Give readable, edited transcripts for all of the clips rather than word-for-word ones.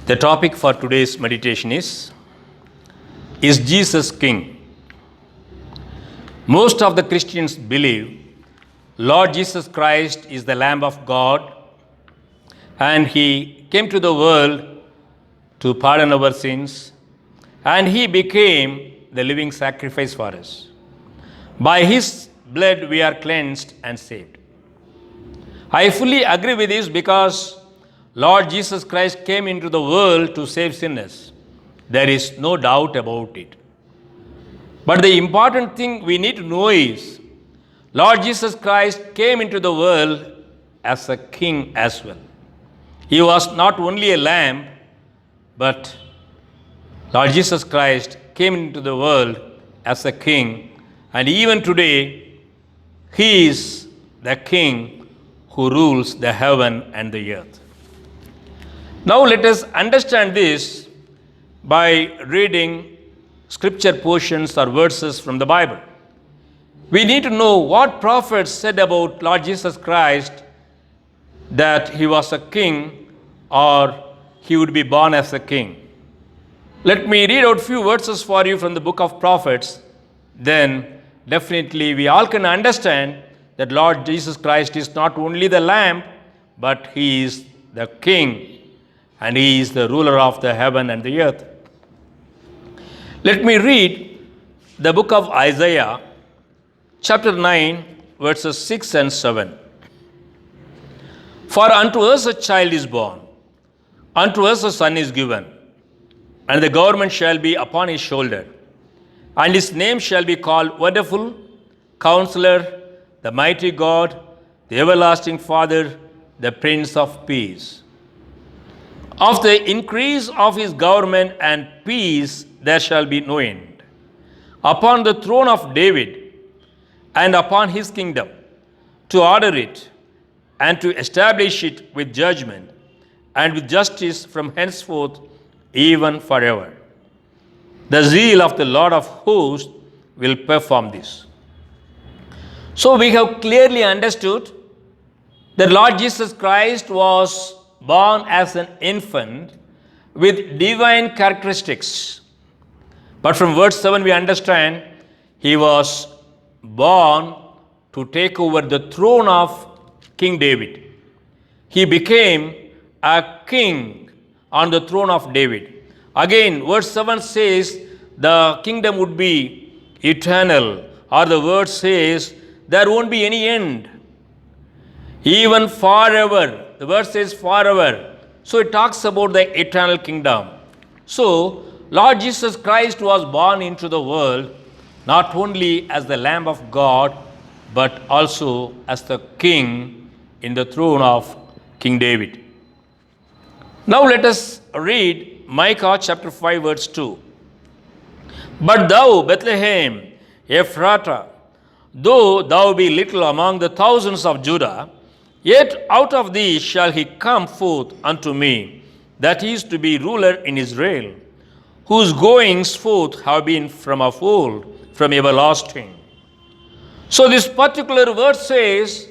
The topic for today's meditation is Jesus King? Most of the Christians believe Lord Jesus Christ is the Lamb of God and He came to the world to pardon our sins and He became the living sacrifice for us. By His blood we are cleansed and saved. I fully agree with this because Lord Jesus Christ came into the world to save sinners. There is no doubt about it. But the important thing we need to know is Lord Jesus Christ came into the world as a king as well. He was not only a lamb, but Lord Jesus Christ came into the world as a king. And even today, He is the king who rules the heaven and the earth. Now let us understand this by reading scripture portions or verses from the Bible. We need to know what prophets said about Lord Jesus Christ, that He was a king or He would be born as a king. Let me read out few verses for you from the book of prophets. Then definitely we all can understand that Lord Jesus Christ is not only the Lamb, but He is the King and He is the ruler of the heaven and the earth. Let me read the book of Isaiah, chapter 9, verses 6 and 7. For unto us a child is born, unto us a son is given, and the government shall be upon His shoulder, and His name shall be called Wonderful, Counselor, the Mighty God, the Everlasting Father, the Prince of Peace. Of the increase of His government and peace there shall be no end, upon the throne of David and upon His kingdom, to order it and to establish it with judgment and with justice from henceforth even forever. The zeal of the Lord of hosts will perform this. So we have clearly understood that Lord Jesus Christ was born as an infant with divine characteristics. But from verse 7 we understand He was born to take over the throne of King David. He became a king on the throne of David. Again, verse 7 says the kingdom would be eternal, or the word says there won't be any end. Even forever. The word says forever. So it talks about the eternal kingdom. So Lord Jesus Christ was born into the world not only as the Lamb of God, but also as the King in the throne of King David. Now let us read Micah chapter 5 verse 2. But thou, Bethlehem, Ephratah, though thou be little among the thousands of Judah, yet out of thee shall he come forth unto me, that is to be ruler in Israel, whose goings forth have been from of old, from everlasting. So this particular verse says,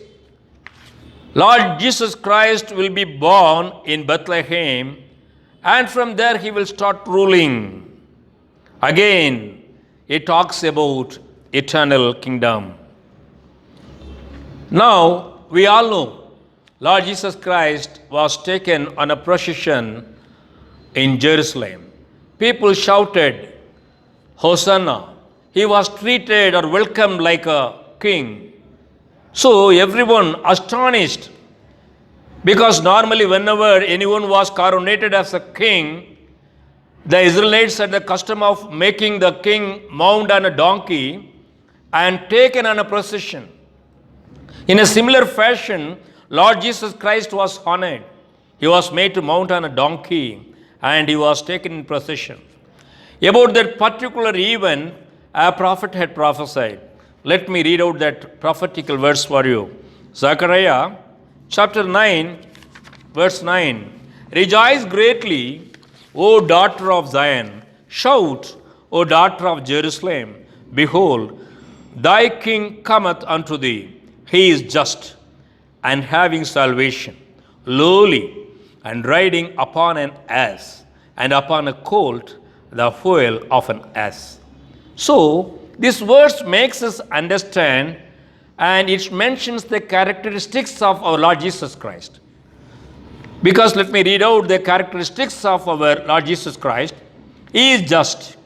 Lord Jesus Christ will be born in Bethlehem, and from there He will start ruling. Again, it talks about eternal kingdom. Now, we all know Lord Jesus Christ was taken on a procession in Jerusalem. People shouted, Hosanna. He was treated or welcomed like a king. So everyone astonished, because normally whenever anyone was coronated as a king, the Israelites had the custom of making the king mount on a donkey and taken on a procession. In a similar fashion, Lord Jesus Christ was honored. He was made to mount on a donkey and He was taken in procession. About that particular event, a prophet had prophesied. Let me read out that prophetical verse for you. Zechariah chapter 9, verse 9. Rejoice greatly, O daughter of Zion. Shout, O daughter of Jerusalem. Behold, thy king cometh unto thee. He is just and having salvation, lowly and riding upon an ass, and upon a colt the foal of an ass. So, this verse makes us understand, and it mentions the characteristics of our Lord Jesus Christ. Because let me read out the characteristics of our Lord Jesus Christ. He is just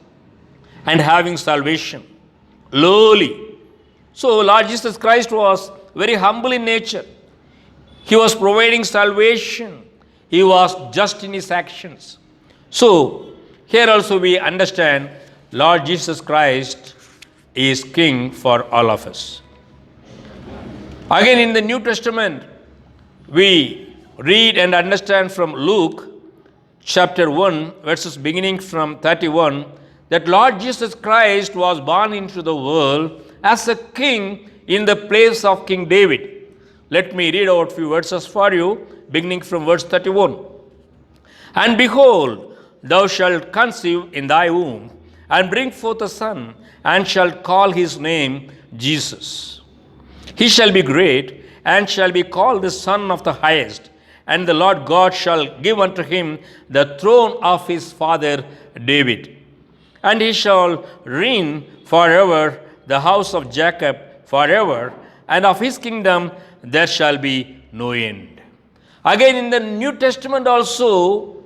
and having salvation, lowly. So, Lord Jesus Christ was very humble in nature. He was providing salvation. He was just in his actions. So, here also we understand Lord Jesus Christ is King for all of us. Again, in the New Testament, we read and understand from Luke chapter 1, verses beginning from 31, that Lord Jesus Christ was born into the world as a king in the place of King David. Let me read out a few verses for you, beginning from verse 31. And behold, thou shalt conceive in thy womb, and bring forth a son, and shalt call his name Jesus. He shall be great, and shall be called the Son of the Highest. And the Lord God shall give unto him the throne of his father David. And he shall reign forever the house of Jacob forever, and of his kingdom there shall be no end. Again, in the New Testament also,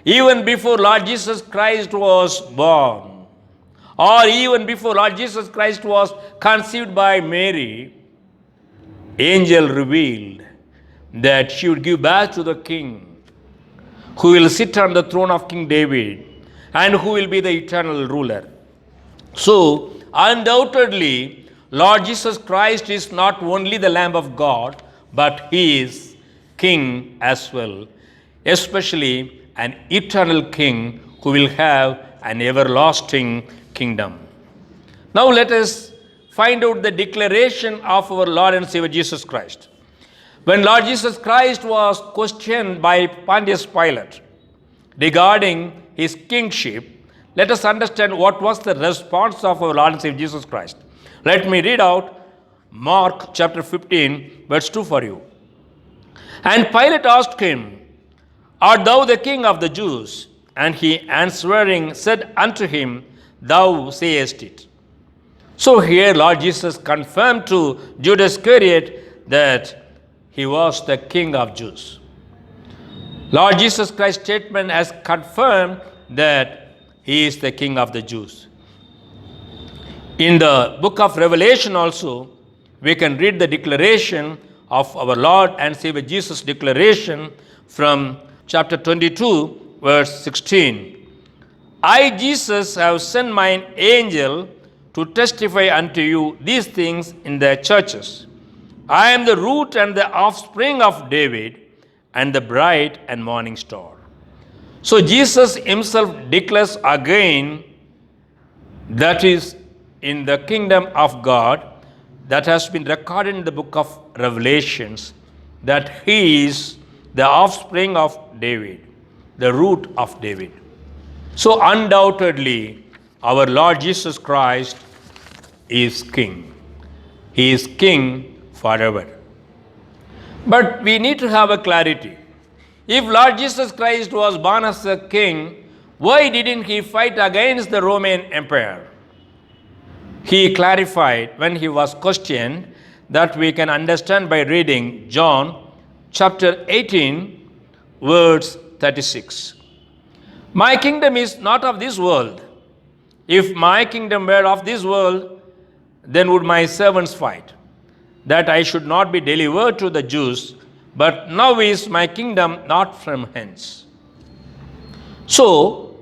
even before Lord Jesus Christ was born, or even before Lord Jesus Christ was conceived by Mary, angel revealed that she would give birth to the king who will sit on the throne of King David and who will be the eternal ruler. So, undoubtedly, Lord Jesus Christ is not only the Lamb of God, but he is King as well, especially an eternal King who will have an everlasting kingdom. Now, let us find out the declaration of our Lord and Savior Jesus Christ. When Lord Jesus Christ was questioned by Pontius Pilate regarding his kingship, let us understand what was the response of our Lord and Savior Jesus Christ. Let me read out Mark chapter 15, verse 2 for you. And Pilate asked him, Art thou the king of the Jews? And he answering said unto him, Thou sayest it. So here Lord Jesus confirmed to Judas Iscariot that he was the king of Jews. Lord Jesus Christ's statement has confirmed that he is the king of the Jews. In the book of Revelation also, we can read the declaration of our Lord and Savior Jesus' declaration from chapter 22, verse 16. I, Jesus, have sent mine angel to testify unto you these things in the churches. I am the root and the offspring of David, and the bright and morning star. So Jesus himself declares again that is in the kingdom of God that has been recorded in the book of Revelations, that he is the offspring of David, the root of David. So undoubtedly, our Lord Jesus Christ is King. He is King forever. But we need to have a clarity. If Lord Jesus Christ was born as a king, why didn't he fight against the Roman Empire? He clarified when he was questioned, that we can understand by reading John chapter 18, verse 36. My kingdom is not of this world. If my kingdom were of this world, then would my servants fight, that I should not be delivered to the Jews, but now is my kingdom not from hence. So,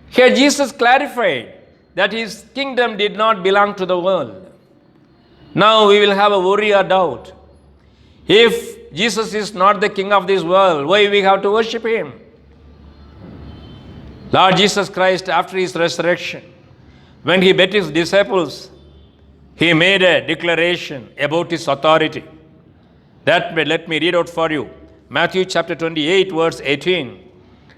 here Jesus clarified that his kingdom did not belong to the world. Now we will have a worry or doubt. If Jesus is not the king of this world, why we have to worship him? Lord Jesus Christ, after his resurrection, when he met his disciples, he made a declaration about his authority. Let me read out for you. Matthew chapter 28, verse 18.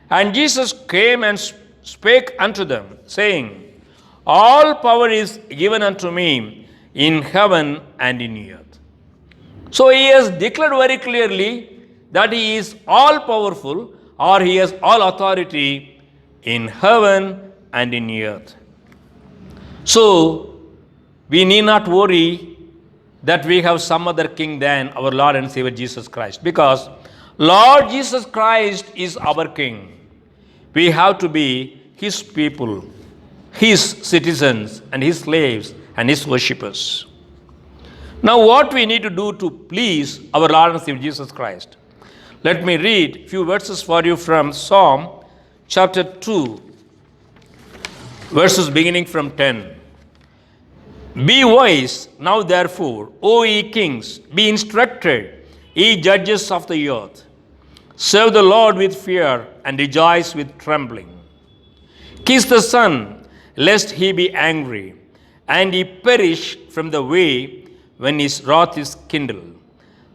And Jesus came and spake unto them, saying, All power is given unto me in heaven and in earth. So he has declared very clearly that he is all powerful, or he has all authority in heaven and in earth. So, we need not worry that we have some other king than our Lord and Savior Jesus Christ, because Lord Jesus Christ is our king. We have to be his people, his citizens and his slaves and his worshippers. Now, what we need to do to please our Lord and Savior Jesus Christ? Let me read a few verses for you from Psalm chapter 2, verses beginning from 10. Be wise now, therefore, O ye kings, be instructed, ye judges of the earth. Serve the Lord with fear and rejoice with trembling. Kiss the Son, lest he be angry, and ye perish from the way when his wrath is kindled.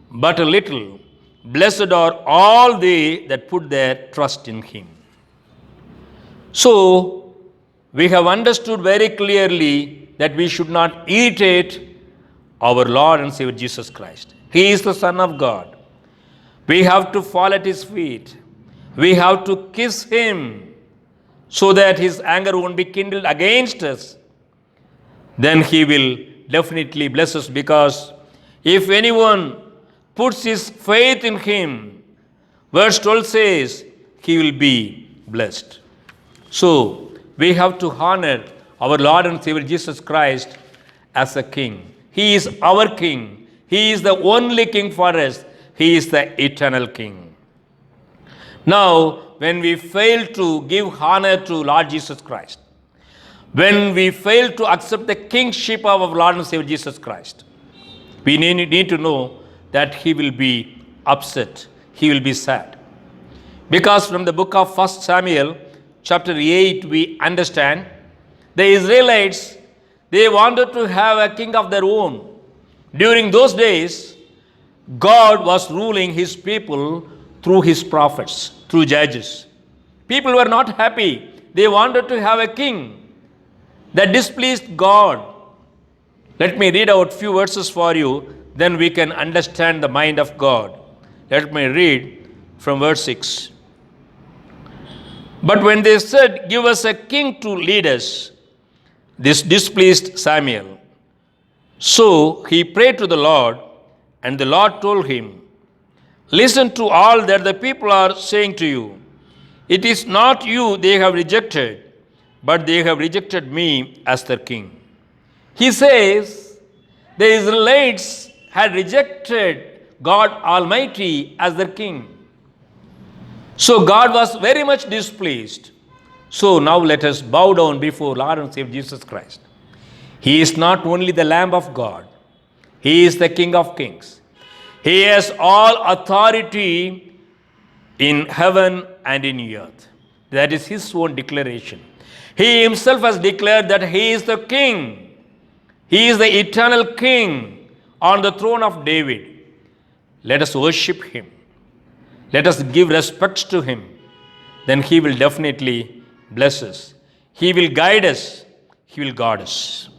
But a little, blessed are all they that put their trust in him. So, we have understood very clearly that we should not irritate our Lord and Savior Jesus Christ. He is the Son of God. We have to fall at his feet. We have to kiss him so that his anger won't be kindled against us. Then he will definitely bless us, because if anyone puts his faith in him, verse 12 says, he will be blessed. So, we have to honor our Lord and Savior Jesus Christ as a king. He is our king. He is the only king for us. He is the eternal king. Now, when we fail to give honor to Lord Jesus Christ, when we fail to accept the kingship of our Lord and Savior Jesus Christ, we need to know that he will be upset. He will be sad. Because from the book of 1 Samuel chapter 8, we understand the Israelites, they wanted to have a king of their own. During those days, God was ruling his people through his prophets, through judges. People were not happy. They wanted to have a king that displeased God. Let me read out few verses for you, then we can understand the mind of God. Let me read from verse 6. But when they said, give us a king to lead us, this displeased Samuel. So he prayed to the Lord, and the Lord told him, listen to all that the people are saying to you. It is not you they have rejected, but they have rejected me as their king. He says the Israelites had rejected God Almighty as their king. So God was very much displeased. So now let us bow down before Lord and Savior Jesus Christ. He is not only the Lamb of God. He is the King of Kings. He has all authority in heaven and in earth. That is his own declaration. He himself has declared that he is the King. He is the eternal King on the throne of David. Let us worship him. Let us give respect to him. Then he will definitely bless us. He will guide us. He will guard us.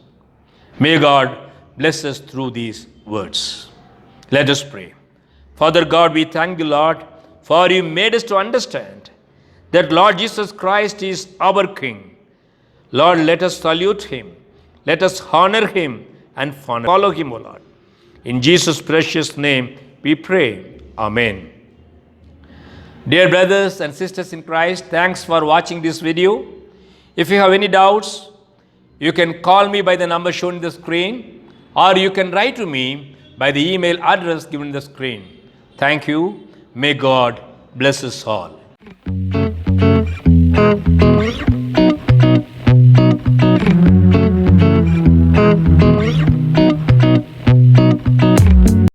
May God bless us through these words. Let us pray. Father God, we thank you, Lord, for you made us to understand that Lord Jesus Christ is our King. Lord, let us salute him. Let us honor him and follow him, O Lord. In Jesus' precious name we pray. Amen. Dear brothers and sisters in Christ, thanks for watching this video. If you have any doubts, you can call me by the number shown in the screen, or you can write to me by the email address given in the screen. Thank you. May God bless us all.